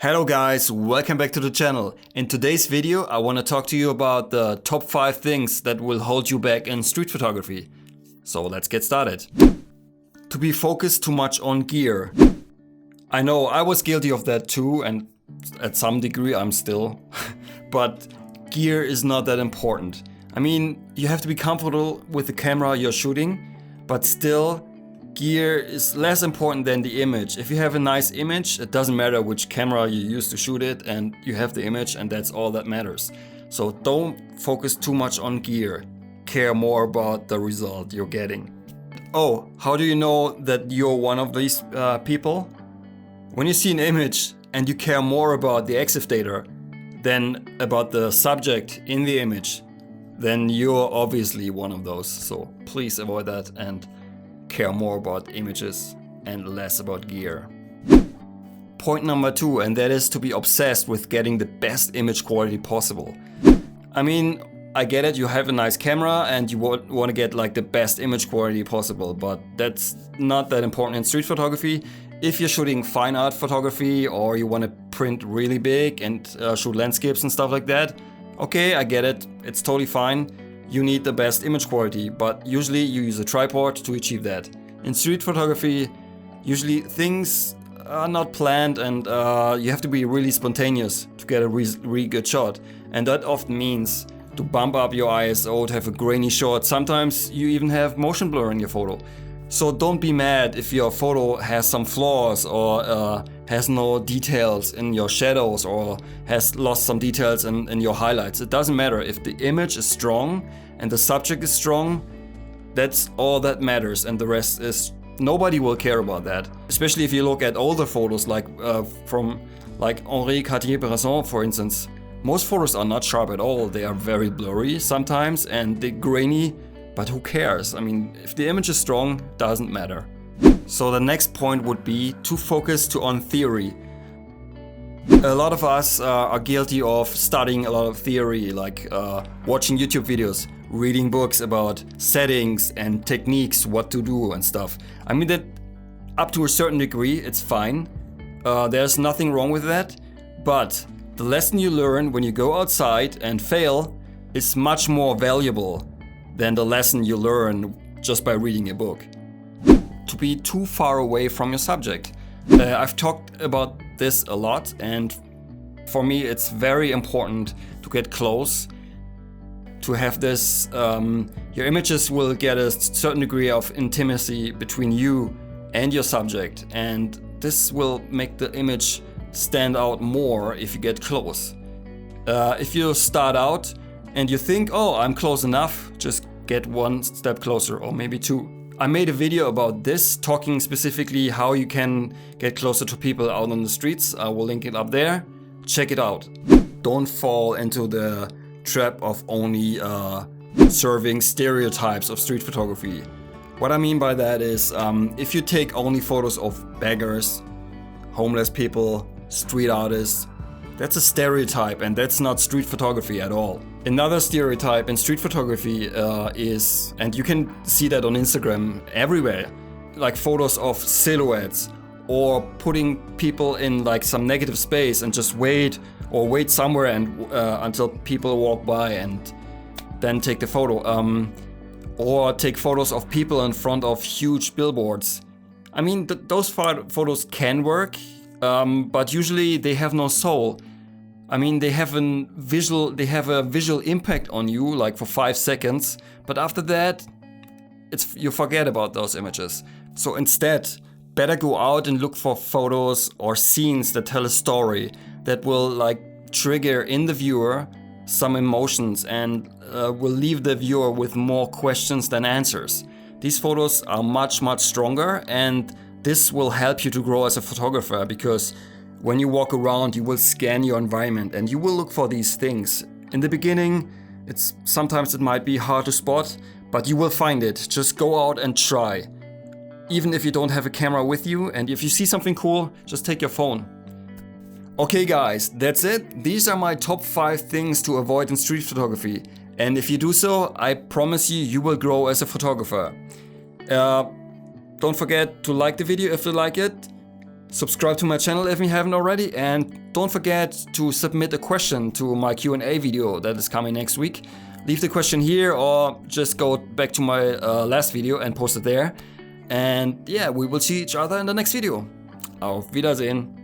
Hello guys, welcome back to the channel. In today's video I want to talk to you about the top 5 things that will hold you back in street photography. So let's get started. To be focused too much on gear. I know I was guilty of that too, and at some degree I'm still. But gear is not that important. I mean, you have to be comfortable with the camera you're shooting, but still gear is less important than the image. If you have a nice image, it doesn't matter which camera you use to shoot it, and you have the image and that's all that matters. So don't focus too much on gear. Care more about the result you're getting. Oh, how do you know that you're one of these people? When you see an image and you care more about the EXIF data than about the subject in the image, then you're obviously one of those. So please avoid that and care more about images and less about gear. Point number 2, and that is to be obsessed with getting the best image quality possible. I mean, I get it, you have a nice camera and you want to get like the best image quality possible, but that's not that important in street photography. If you're shooting fine art photography or you want to print really big and shoot landscapes and stuff like that, okay, I get it, it's totally fine. You need the best image quality, but usually you use a tripod to achieve that. In street photography, usually things are not planned and you have to be really spontaneous to get a really good shot. And that often means to bump up your ISO, to have a grainy shot. Sometimes you even have motion blur in your photo. So don't be mad if your photo has some flaws or has no details in your shadows or has lost some details in your highlights. It doesn't matter. If the image is strong and the subject is strong, that's all that matters, and the rest is, nobody will care about that. Especially if you look at older photos like from Henri Cartier-Bresson, for instance. Most photos are not sharp at all. They are very blurry sometimes and they're grainy, but who cares? I mean, if the image is strong, doesn't matter. So the next point would be to focus on theory. A lot of us are guilty of studying a lot of theory, like watching YouTube videos, reading books about settings and techniques, what to do and stuff. I mean, that up to a certain degree, it's fine. There's nothing wrong with that. But the lesson you learn when you go outside and fail is much more valuable than the lesson you learn just by reading a book. To be too far away from your subject. I've talked about this a lot, and for me it's very important to get close, to have this, your images will get a certain degree of intimacy between you and your subject, and this will make the image stand out more if you get close. If you start out and you think, oh, I'm close enough, just get one step closer or maybe two. I made a video about this, talking specifically how you can get closer to people out on the streets. I will link it up there. Check it out. Don't fall into the trap of only serving stereotypes of street photography. What I mean by that is, if you take only photos of beggars, homeless people, street artists, that's a stereotype, and that's not street photography at all. Another stereotype in street photography is, and you can see that on Instagram everywhere, like photos of silhouettes or putting people in like some negative space and just wait somewhere and until people walk by and then take the photo. Or take photos of people in front of huge billboards. I mean, those photos can work, but usually they have no soul. I mean, they have a visual impact on you, like for 5 seconds, but after that, you forget about those images. So instead, better go out and look for photos or scenes that tell a story, that will like trigger in the viewer some emotions and will leave the viewer with more questions than answers. These photos are much, much stronger, and this will help you to grow as a photographer, because when you walk around, you will scan your environment and you will look for these things. In the beginning, sometimes it might be hard to spot, but you will find it. Just go out and try. Even if you don't have a camera with you, and if you see something cool, just take your phone. Okay guys, that's it. These are my top 5 things to avoid in street photography. And if you do so, I promise you will grow as a photographer. Don't forget to like the video if you like it. Subscribe to my channel if you haven't already, and don't forget to submit a question to my Q&A video that is coming next week. Leave the question here or just go back to my last video and post it there. And yeah, we will see each other in the next video. Auf Wiedersehen.